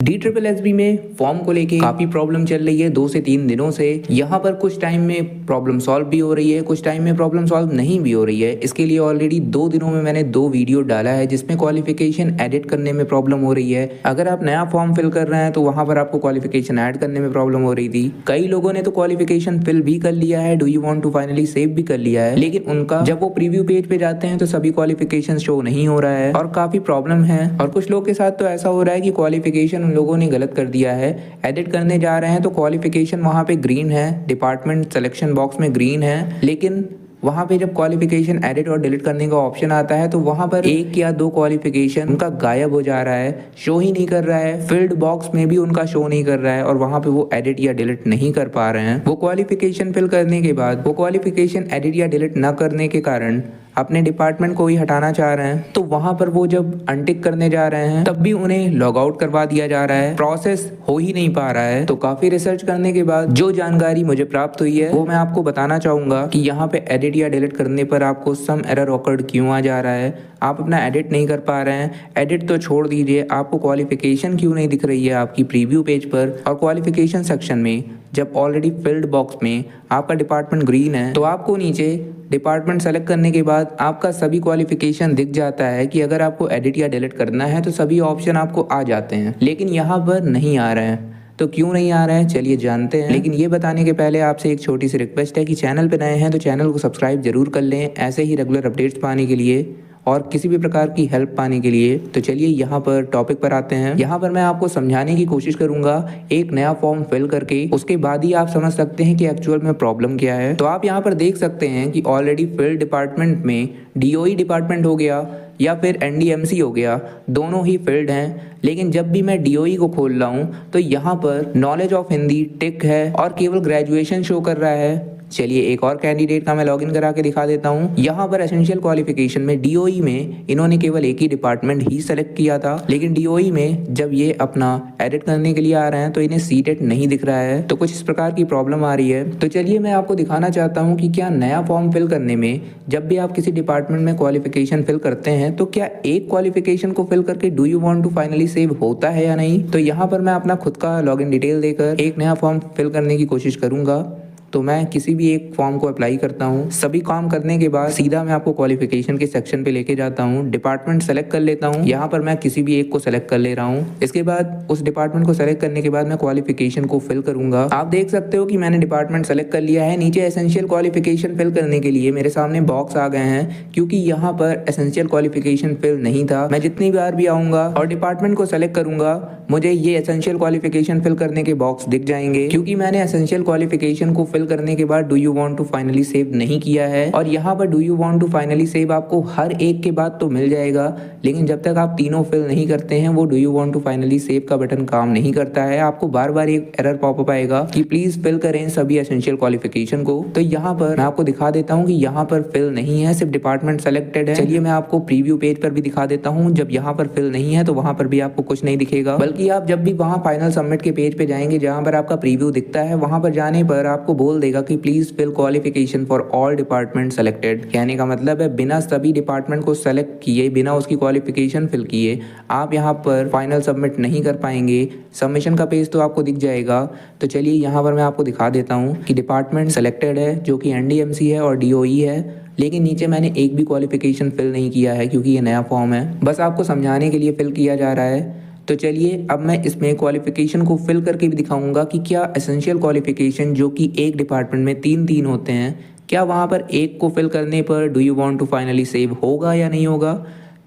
DSSB में form को लेके काफी प्रॉब्लम चल रही है 2 से 3 दिनों से। यहाँ पर कुछ टाइम में प्रॉब्लम सॉल्व भी हो रही है, कुछ टाइम में प्रॉब्लम सॉल्व नहीं भी हो रही है। इसके लिए ऑलरेडी 2 दिनों में मैंने 2 वीडियो डाला है जिसमें क्वालिफिकेशन एडिट करने में प्रॉब्लम हो रही है। अगर आप नया फॉर्म फिल कर रहे हैं तो वहां पर आपको क्वालिफिकेशन ऐड करने में प्रॉब्लम हो रही थी। कई लोगों ने तो क्वालिफिकेशन फिल भी कर लिया है, do you want to finally save भी कर लिया है, लेकिन उनका जब वो प्रीव्यू पेज पे जाते हैं तो सभी क्वालिफिकेशन शो नहीं हो रहा है और काफी प्रॉब्लम है। और कुछ लोग के साथ तो ऐसा हो रहा है कि क्वालिफिकेशन उन लोगों ने गलत कर दिया है, एडिट करने जा रहे हैं तो क्वालिफिकेशन वहां पे ग्रीन है, डिपार्टमेंट सिलेक्शन बॉक्स में ग्रीन है, लेकिन वहां पे जब क्वालिफिकेशन एडिट और डिलीट करने का ऑप्शन आता है तो वहां पर 1 या 2 क्वालिफिकेशन उनका गायब हो जा रहा है, शो ही नहीं कर रहा है। फील्ड बॉक्स में भी उनका शो नहीं कर रहा है और वहां पे वो एडिट या डिलीट नहीं कर पा रहे हैं। वो क्वालिफिकेशन फिल करने के बाद वो क्वालिफिकेशन एडिट या डिलीट न करने के कारण अपने डिपार्टमेंट को ही हटाना चाह रहे हैं, तो वहां पर वो जब अनटिक करने जा रहे हैं तब भी उन्हें लॉग आउट करवा दिया जा रहा है, प्रोसेस हो ही नहीं पा रहा है। तो काफी रिसर्च करने के बाद जो जानकारी मुझे प्राप्त हुई है वो मैं आपको बताना चाहूंगा कि यहाँ पे एडिट या डिलीट करने पर आपको सम एरर ऑकर्ड क्यों आ जा रहा है, आप अपना एडिट नहीं कर पा रहे हैं। एडिट तो छोड़ दीजिए, आपको क्वालिफिकेशन क्यों नहीं दिख रही है आपकी प्रीव्यू पेज पर। और क्वालिफिकेशन सेक्शन में जब ऑलरेडी फिल्ड बॉक्स में आपका डिपार्टमेंट ग्रीन है तो आपको नीचे डिपार्टमेंट सेलेक्ट करने के बाद आपका सभी क्वालिफिकेशन दिख जाता है कि अगर आपको एडिट या डिलीट करना है तो सभी ऑप्शन आपको आ जाते हैं, लेकिन यहाँ पर नहीं आ रहे हैं। तो क्यों नहीं आ रहे हैं चलिए जानते हैं, लेकिन ये बताने के पहले आपसे एक छोटी सी रिक्वेस्ट है कि चैनल पे नए हैं तो चैनल को सब्सक्राइब जरूर कर लें ऐसे ही रेगुलर अपडेट्स पाने के लिए और किसी भी प्रकार की हेल्प पाने के लिए। तो चलिए यहाँ पर टॉपिक पर आते हैं। यहाँ पर मैं आपको समझाने की कोशिश करूंगा एक नया फॉर्म फिल करके, उसके बाद ही आप समझ सकते हैं कि एक्चुअल में प्रॉब्लम क्या है। तो आप यहाँ पर देख सकते हैं कि ऑलरेडी फील्ड डिपार्टमेंट में DOE डिपार्टमेंट हो गया या फिर NDMC हो गया, दोनों ही फील्ड हैं। लेकिन जब भी मैं DOE को खोल रहा हूँ तो यहाँ पर नॉलेज ऑफ हिंदी टिक है और केवल ग्रेजुएशन शो कर रहा है। चलिए एक और कैंडिडेट का मैं लॉगिन करा के दिखा देता हूँ। यहाँ पर एसेंशियल क्वालिफिकेशन में DOE में इन्होंने केवल एक ही डिपार्टमेंट ही सेलेक्ट किया था, लेकिन DOE में जब ये अपना एडिट करने के लिए आ रहे हैं तो इन्हें सीटेट नहीं दिख रहा है, तो कुछ इस प्रकार की प्रॉब्लम आ रही है। तो चलिए मैं आपको दिखाना चाहता हूँ कि क्या नया फॉर्म फिल करने में जब भी आप किसी डिपार्टमेंट में क्वालिफिकेशन फिल करते हैं तो क्या एक क्वालिफिकेशन को फिल करके do you want to finally save होता है या नहीं। तो यहाँ पर मैं अपना खुद का लॉगिन डिटेल देकर एक नया फॉर्म फिल करने की कोशिश करूंगा। तो मैं किसी भी एक फॉर्म को अप्लाई करता हूँ, सभी काम करने के बाद सीधा मैं आपको क्वालिफिकेशन के सेक्शन पे लेके जाता हूँ, डिपार्टमेंट सेलेक्ट कर लेता हूँ। यहाँ पर मैं किसी भी एक को सेलेक्ट कर ले रहा हूँ। इसके बाद उस डिपार्टमेंट को सेलेक्ट करने के बाद मैं क्वालिफिकेशन को फिल करूंगा। आप देख सकते हो कि मैंने डिपार्टमेंट सेलेक्ट कर लिया है। नीचे एसेंशियल क्वालिफिकेशन फिल करने के लिए मेरे सामने बॉक्स आ गए हैं, क्योंकि यहाँ पर एसेंशियल क्वालिफिकेशन फिल नहीं था। मैं जितनी बार भी आऊंगा और डिपार्टमेंट को सेलेक्ट करूंगा मुझे ये एसेंशियल क्वालिफिकेशन फिल करने के बॉक्स दिख जाएंगे, क्योंकि मैंने एसेंशियल क्वालिफिकेशन को फिल करने के बाद do you want to finally save नहीं किया है। और यहाँ पर do you want to finally save आपको हर एक के बाद तो मिल जाएगा, लेकिन जब तक आप तीनों फिल नहीं करते हैं वो do you want to finally save का बटन काम नहीं करता है। आपको बार बार एक एरर पॉपअप आएगा कि प्लीज फिल करें सभी एसेंशियल क्वालिफिकेशन को। तो यहाँ पर मैं आपको दिखा देता हूँ कि यहाँ पर फिल नहीं है, सिर्फ डिपार्टमेंट सेलेक्टेड है। चलिए मैं आपको प्रीव्यू पेज पर भी दिखा देता हूँ। जब यहाँ पर फिल नहीं है तो वहां पर भी आपको कुछ नहीं दिखेगा, बल्कि आप जब भी वहां फाइनल सबमिट के पेज पे जाएंगे जहां पर आपका प्रीव्यू दिखता है, वहां पर जाने पर आपको बोल देगा कि please fill qualification for all department selected. कहने का मतलब है बिना सभी डिपार्टमेंट को सेलेक्ट किए, बिना उसकी क्वालिफिकेशन फिल किए आप यहाँ पर फाइनल सबमिट नहीं कर पाएंगे। सबमिशन का पेज तो आपको दिख जाएगा। तो चलिए यहाँ पर मैं आपको दिखा देता हूँ कि डिपार्टमेंट सेलेक्टेड है जो कि NDMC है और DOE है, लेकिन नीचे मैंने एक भी क्वालिफिकेशन फिल नहीं किया है क्योंकि ये नया फॉर्म है, बस आपको समझाने के लिए फिल किया जा रहा है। तो चलिए अब मैं इसमें क्वालिफिकेशन को फिल करके भी दिखाऊंगा कि क्या एसेंशियल क्वालिफिकेशन जो कि एक डिपार्टमेंट में 3 होते हैं, क्या वहां पर एक को फिल करने पर do you want to finally save होगा या नहीं होगा।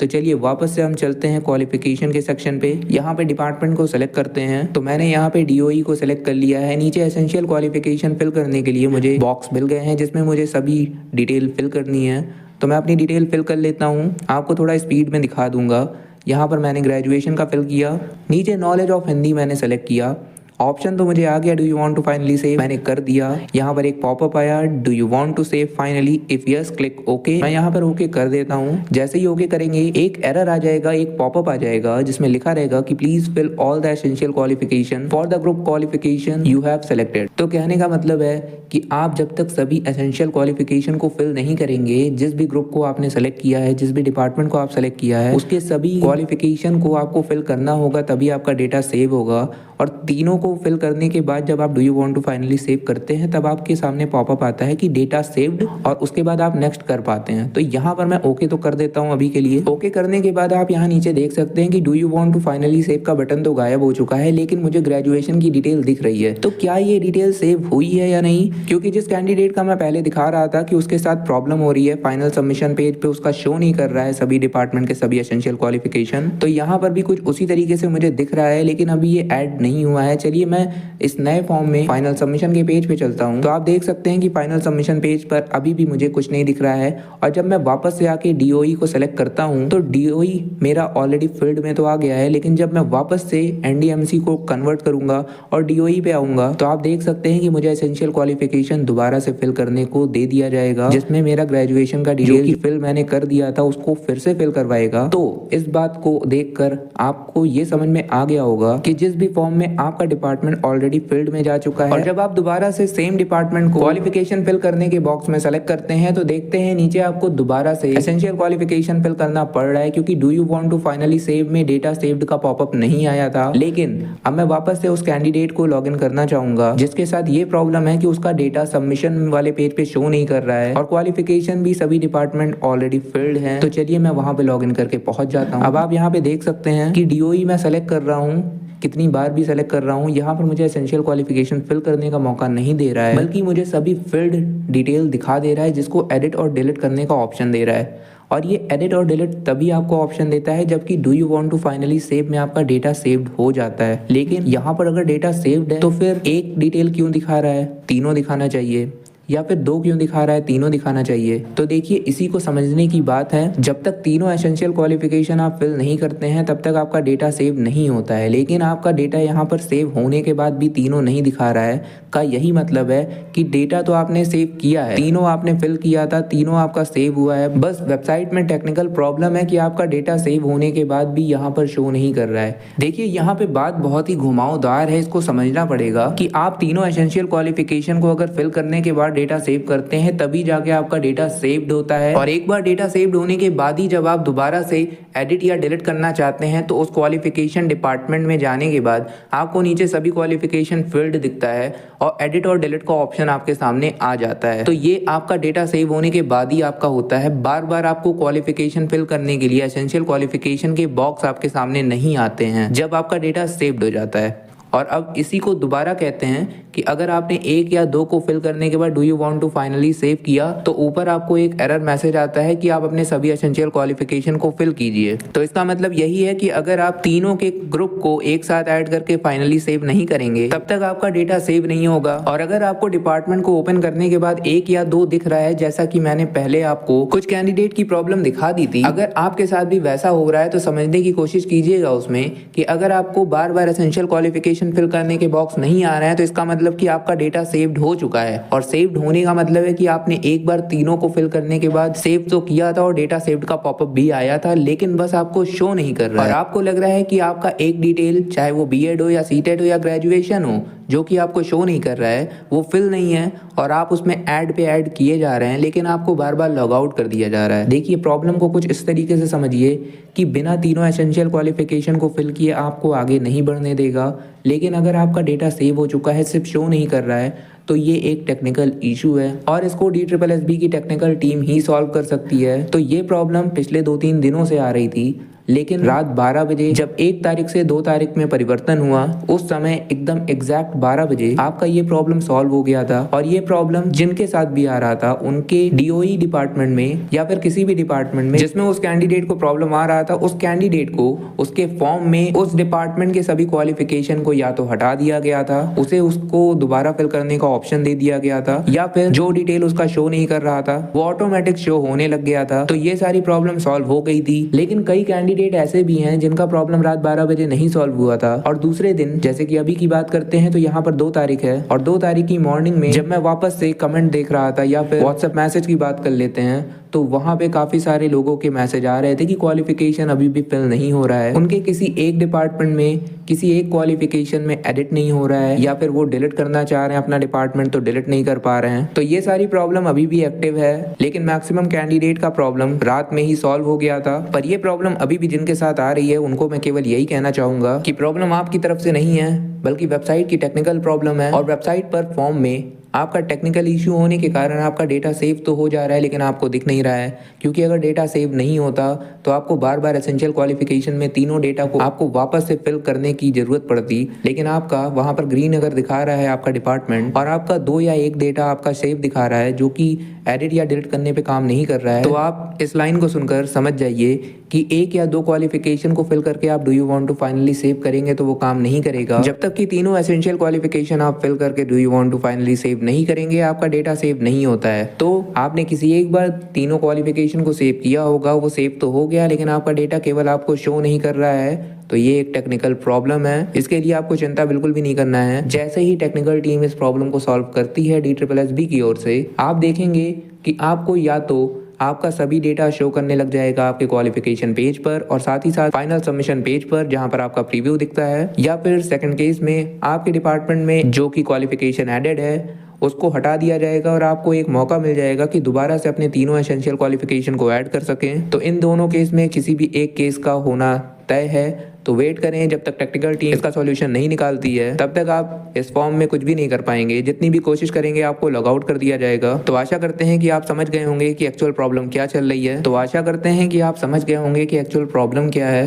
तो चलिए वापस से हम चलते हैं क्वालिफिकेशन के सेक्शन पे। यहाँ पे डिपार्टमेंट को सेलेक्ट करते हैं। तो मैंने यहाँ पे DOE को सेलेक्ट कर लिया है। नीचे एसेंशियल क्वालिफिकेशन फिल करने के लिए मुझे बॉक्स मिल गए हैं जिसमें मुझे सभी डिटेल फिल करनी है। तो मैं अपनी डिटेल फिल कर लेता हूँ, आपको थोड़ा स्पीड में दिखा दूंगा। यहाँ पर मैंने ग्रेजुएशन का फिल किया, नीचे नॉलेज ऑफ हिंदी मैंने सेलेक्ट किया ऑप्शन तो मुझे आ गया, do you want to finally save, मैंने कर दिया। यहाँ पर एक पॉपअप आया, do you want to save finally, if yes click okay. मैं यहाँ पर ओके कर देता हूँ। जैसे ही ओके करेंगे एक एरर आ जाएगा, एक पॉपअप आ जाएगा जिसमें लिखा रहेगा कि please fill all the essential qualification for the group qualification you have selected. तो कहने का मतलब है कि आप जब तक सभी एसेंशियल क्वालिफिकेशन को फिल नहीं करेंगे, जिस भी ग्रुप को आपने सेलेक्ट किया है, जिस भी डिपार्टमेंट को आप सेलेक्ट किया है, उसके सभी क्वालिफिकेशन को आपको फिल करना होगा, तभी आपका डेटा सेव होगा। और तीनों को फिल करने के बाद जब आप do you want to finally save करते हैं, तब आपके सामने पॉपअप आता है कि डेटा सेव्ड, और उसके बाद आप नेक्स्ट कर पाते हैं। तो यहाँ पर मैं ओके तो कर देता हूँ अभी के लिए। ओके करने के बाद आप यहाँ नीचे देख सकते हैं कि do you want to finally save का बटन तो गायब हो चुका है, लेकिन मुझे ग्रेजुएशन की डिटेल दिख रही है। तो क्या ये डिटेल सेव हुई है या नहीं? क्योंकि जिस कैंडिडेट का मैं पहले दिखा रहा था कि उसके साथ प्रॉब्लम हो रही है, फाइनल सबमिशन पेज पे उसका शो नहीं कर रहा है सभी डिपार्टमेंट के सभी एसेंशियल क्वालिफिकेशन, तो यहाँ पर भी कुछ उसी तरीके से मुझे दिख रहा है, लेकिन अभी ये ऐड नहीं हुआ है। चलिए मैं इस नए फॉर्म में फाइनल सबमिशन के पेज पे चलता हूँ। तो आप देख सकते हैं कि फाइनल सबमिशन पेज पर अभी भी मुझे कुछ नहीं दिख रहा है। और जब मैं वापस से आके डीओई को सेलेक्ट करता हूँ तो डीओई मेरा ऑलरेडी फील्ड में तो आ गया है, लेकिन जब मैं वापस से एनडीएमसी को कन्वर्ट करूंगा और डीओई पे आऊंगा तो आप देख सकते हैं कि मुझे एसेंशियल क्वालिफिकेशन दोबारा से फिल करने को दे दिया जाएगा, जिसमें मेरा ग्रेजुएशन का डिटेल फिल मैंने कर दिया था उसको फिर से फिल करवाएगा। तो इस बात को देखकर आपको ये समझ में आ गया होगा कि जिस भी फॉर्म में आपका डिपार्टमेंट ऑलरेडी फील्ड में जा चुका है, और जब आप दोबारा से सेम डिपार्टमेंट को क्वालिफिकेशन फिल करने के बॉक्स में सेलेक्ट करते हैं तो देखते हैं नीचे आपको दोबारा से एसेंशियल क्वालिफिकेशन फिल करना पड़ रहा है, क्योंकि do you want to finally save में डेटा सेव्ड का पॉपअप नहीं आया था। लेकिन अब मैं वापस से उस कैंडिडेट को लॉग इन करना चाहूंगा जिसके साथ ये प्रॉब्लम है कि उसका डेटा सबमिशन वाले पेज पे शो नहीं कर रहा है और क्वालिफिकेशन भी सभी डिपार्टमेंट ऑलरेडी फिल्ड है। तो चलिए मैं वहां पे लॉग इन करके पहुंच जाता हूँ। अब आप यहाँ पे देख सकते हैं कि डीओई मैं सेलेक्ट कर रहा हूँ, कितनी बार भी सेलेक्ट कर रहा हूँ, यहाँ पर मुझे एसेंशियल क्वालिफिकेशन फिल करने का मौका नहीं दे रहा है, बल्कि मुझे सभी फिल्ड डिटेल दिखा दे रहा है, जिसको एडिट और डिलीट करने का ऑप्शन दे रहा है। और ये एडिट और डिलीट तभी आपको ऑप्शन देता है जबकि do you want to finally save में आपका डेटा सेव्ड हो जाता है। लेकिन यहाँ पर अगर डेटा सेव्ड है तो फिर एक डिटेल क्यों दिखा रहा है? तीनों दिखाना चाहिए। या फिर दो क्यों दिखा रहा है? तीनों दिखाना चाहिए। तो देखिए इसी को समझने की बात है, जब तक तीनों एसेंशियल क्वालिफिकेशन आप फिल नहीं करते हैं तब तक आपका डेटा सेव नहीं होता है। लेकिन आपका डेटा यहाँ पर सेव होने के बाद भी तीनों नहीं दिखा रहा है, का यही मतलब है कि डेटा तो आपने सेव किया है, तीनों आपने फिल किया था, तीनों आपका सेव हुआ है, बस वेबसाइट में टेक्निकल प्रॉब्लम है कि आपका डेटा सेव होने के बाद भी यहाँ पर शो नहीं कर रहा है। देखिए यहाँ पे बात बहुत ही घुमावदार है, इसको समझना पड़ेगा कि आप तीनों एसेंशियल क्वालिफिकेशन को अगर फिल करने के बाद डेटा सेव करते हैं तभी जाके आपका डेटा सेव्ड होता है। और एक बार डेटा सेव्ड होने के बाद ही जब आप दोबारा से एडिट या डिलीट करना चाहते हैं तो उस क्वालिफिकेशन डिपार्टमेंट में जाने के बाद आपको नीचे सभी क्वालिफिकेशन फील्ड दिखता है और एडिट और डिलीट का ऑप्शन आपके सामने आ जाता है। तो ये आपका डेटा सेव होने के बाद ही आपका होता है। बार बार आपको क्वालिफिकेशन फिल करने के लिए एसेंशियल क्वालिफिकेशन के बॉक्स आपके सामने नहीं आते हैं जब आपका डेटा सेव्ड हो जाता है। और अब इसी को दोबारा कहते हैं कि अगर आपने एक या दो को फिल करने के बाद do you want to finally save किया तो ऊपर आपको एक एरर मैसेज आता है कि आप अपने सभी एसेंशियल क्वालिफिकेशन को फिल कीजिए। तो इसका मतलब यही है कि अगर आप तीनों के ग्रुप को एक साथ ऐड करके फाइनली सेव नहीं करेंगे तब तक आपका डेटा सेव नहीं होगा। और अगर आपको डिपार्टमेंट को ओपन करने के बाद एक या दो दिख रहा है, जैसा कि मैंने पहले आपको कुछ कैंडिडेट की प्रॉब्लम दिखा दी थी, अगर आपके साथ भी वैसा हो रहा है तो समझने की कोशिश कीजिएगा उसमें कि अगर आपको बार बार एसेंशियल क्वालिफिकेशन फिल करने के बॉक्स नहीं आ रहे हैं तो इसका मतलब कि आपका डेटा सेव्ड हो चुका है। और सेव्ड होने का मतलब है कि आपने एक बार तीनों को फिल करने के बाद सेव तो किया था और डेटा सेव्ड का पॉपअप भी आया था, लेकिन बस आपको शो नहीं कर रहा है। और आपको लग रहा है कि आपका एक डिटेल, चाहे वो बीएड हो या सीटेट हो या ग्रेजुएशन हो, जो कि आपको शो नहीं कर रहा है, वो फिल नहीं है और आप उसमें ऐड पे ऐड किए जा रहे हैं, लेकिन आपको बार बार लॉग आउट कर दिया जा रहा है। देखिए प्रॉब्लम को कुछ इस तरीके से समझिए कि बिना तीनों एसेंशियल क्वालिफिकेशन को फिल किए आपको आगे नहीं बढ़ने देगा, लेकिन अगर आपका डेटा सेव हो चुका है, सिर्फ शो नहीं कर रहा है, तो ये एक टेक्निकल इशू है और इसको DSSB की टेक्निकल टीम ही सॉल्व कर सकती है। तो ये प्रॉब्लम पिछले 2-3 दिनों से आ रही थी, लेकिन रात 12 बजे जब 1 तारीख से 2 तारीख में परिवर्तन हुआ, उस समय एकदम एग्जैक्ट 12 बजे आपका ये प्रॉब्लम सॉल्व हो गया था। और ये प्रॉब्लम जिनके साथ भी आ रहा था उनके DOE डिपार्टमेंट में या फिर किसी भी डिपार्टमेंट में जिसमें उस कैंडिडेट को प्रॉब्लम आ रहा था, उस कैंडिडेट को उसके फॉर्म में उस डिपार्टमेंट के सभी क्वालिफिकेशन को या तो हटा दिया गया था, उसे उसको दोबारा फिल करने का ऑप्शन दे दिया गया था, या फिर जो डिटेल उसका शो नहीं कर रहा था वो ऑटोमेटिक शो होने लग गया था। तो ये सारी प्रॉब्लम सॉल्व हो गई थी, लेकिन कई कैंडिडेट कैंडिडेट ऐसे भी हैं जिनका प्रॉब्लम रात 12 बजे नहीं सॉल्व हुआ था और दूसरे दिन जैसे कि अभी की बात करते हैं तो यहाँ पर 2 तारीख है और 2 तारीख की मॉर्निंग में जब मैं वापस से कमेंट देख रहा था या फिर व्हाट्सएप मैसेज की बात कर लेते हैं तो वहाँ पे काफी सारे लोगों के मैसेज आ रहे थे कि क्वालिफिकेशन अभी भी फिल नहीं हो रहा है, उनके किसी एक डिपार्टमेंट में किसी एक क्वालिफिकेशन में एडिट नहीं हो रहा है या फिर वो डिलीट करना चाह रहे हैं अपना डिपार्टमेंट तो डिलीट नहीं कर पा रहे हैं। तो ये सारी प्रॉब्लम अभी भी एक्टिव है, लेकिन मैक्सिमम कैंडिडेट का प्रॉब्लम रात में ही सॉल्व हो गया था। पर ये प्रॉब्लम अभी भी जिनके साथ आ रही है उनको मैं केवल यही कहना चाहूंगा कि प्रॉब्लम आपकी तरफ से नहीं है बल्कि वेबसाइट की टेक्निकल प्रॉब्लम है और वेबसाइट पर फॉर्म में आपका टेक्निकल इश्यू होने के कारण आपका डेटा सेव तो हो जा रहा है लेकिन आपको दिख नहीं रहा है, क्योंकि अगर डेटा सेव नहीं होता तो आपको बार बार एसेंशियल क्वालिफिकेशन में तीनों डेटा को आपको वापस से फिल करने की जरूरत पड़ती, लेकिन आपका वहां पर ग्रीन अगर दिखा रहा है आपका डिपार्टमेंट और आपका 2 या 1 डेटा आपका सेव दिखा रहा है जो कि एडिट या डिलीट करने पे काम नहीं कर रहा है, तो आप इस लाइन को सुनकर समझ जाइए कि 1 या 2 क्वालिफिकेशन को फिल करके आप do you want to finally save करेंगे तो वो काम नहीं करेगा। जब तक कि तीनों एसेंशियल क्वालिफिकेशन आप फिल करके do you want to finally save नहीं करेंगे आपका डेटा सेव नहीं होता है। तो आपने किसी एक बार तीनों क्वालिफिकेशन को सेव किया होगा, वो सेव तो हो गया लेकिन आपका डेटा केवल आपको शो नहीं कर रहा है, तो ये एक टेक्निकल प्रॉब्लम है। इसके लिए आपको चिंता बिल्कुल भी नहीं करना है। जैसे ही टेक्निकल टीम इस प्रॉब्लम को सॉल्व करती है DSSB की ओर से, आप देखेंगे कि आपको या तो आपका सभी डेटा शो करने लग जाएगा आपके क्वालिफिकेशन पेज पर और साथ ही साथ फाइनल सबमिशन पेज पर जहां पर आपका प्रीव्यू दिखता है, या फिर सेकंड केस में आपके डिपार्टमेंट में जो कि क्वालिफिकेशन एडेड है उसको हटा दिया जाएगा और आपको एक मौका मिल जाएगा कि दोबारा से अपने तीनों एसेंशियल क्वालिफिकेशन को ऐड कर सकें। तो इन दोनों केस में किसी भी एक केस का होना तय है, तो वेट करें जब तक टेक्निकल टीम इसका सॉल्यूशन नहीं निकालती है, तब तक आप इस फॉर्म में कुछ भी नहीं कर पाएंगे। जितनी भी कोशिश करेंगे आपको लॉग आउट कर दिया जाएगा। तो आशा करते हैं कि आप समझ गए होंगे कि एक्चुअल प्रॉब्लम क्या चल रही है।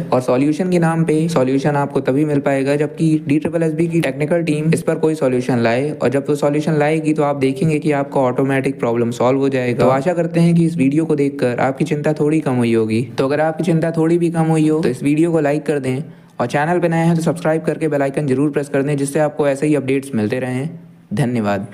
और सॉल्यूशन के नाम पे सॉल्यूशन आपको तभी मिल पाएगा जबकि DSSB की टेक्निकल टीम इस पर कोई सॉल्यूशन लाए, और जब वो सॉल्यूशन लाएगी तो आप देखेंगे कि आपका ऑटोमेटिक प्रॉब्लम सॉल्व हो जाएगा। तो आशा करते हैं कि इस वीडियो को देखकर आपकी चिंता थोड़ी कम हुई होगी। तो अगर आपकी चिंता थोड़ी भी कम हुई हो तो इस वीडियो को लाइक कर दें और चैनल पे नए हैं तो सब्सक्राइब करके बेल आइकन जरूर प्रेस कर दें, जिससे आपको ऐसे ही अपडेट्स मिलते रहें। धन्यवाद।